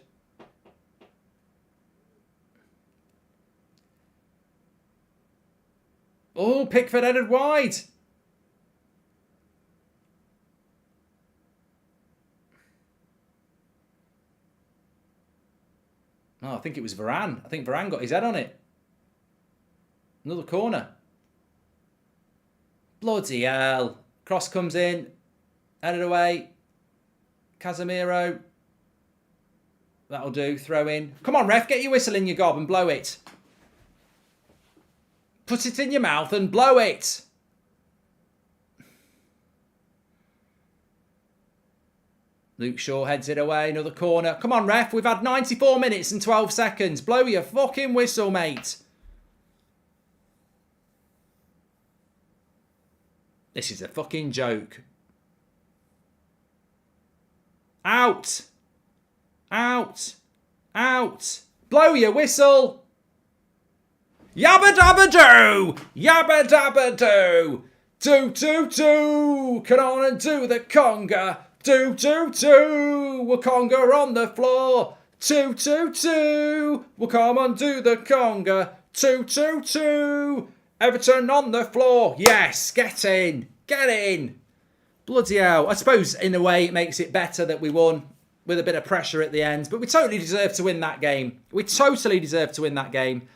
Oh, Pickford headed wide. Oh, I think it was Varane. I think Varane got his head on it. Another corner. Bloody hell. Cross comes in. Headed away. Casemiro. That'll do. Throw in. Come on, ref. Get your whistle in your gob and blow it. Put it in your mouth and blow it. Luke Shaw heads it away. Another corner. Come on, ref. We've had 94 minutes and 12 seconds. Blow your fucking whistle, mate. This is a fucking joke. Out. Out. Out. Blow your whistle. Yabba dabba doo. Yabba dabba doo. Do, do, do. Come on and do the conga. Do, do, do. We'll conga on the floor. 2, 2, 2. We'll come and do the conga. 2, 2, 2. Everton on the floor. Yes, get in. Get in. Bloody hell. I suppose in a way it makes it better that we won with a bit of pressure at the end. But we totally deserve to win that game. We totally deserve to win that game.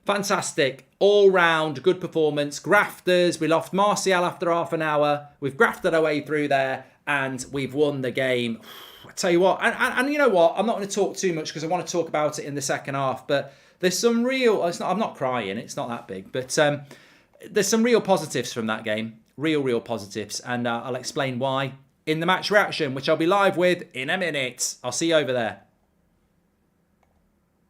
Fantastic. All round good performance. Grafters. We lost Martial after half an hour. We've grafted our way through there. And we've won the game. I tell you what, and you know what? I'm not going to talk too much because I want to talk about it in the second half. But there's some real. I'm not crying. It's not that big. But there's some real positives from that game. Real positives. And I'll explain why in the match reaction, which I'll be live with in a minute. I'll see you over there.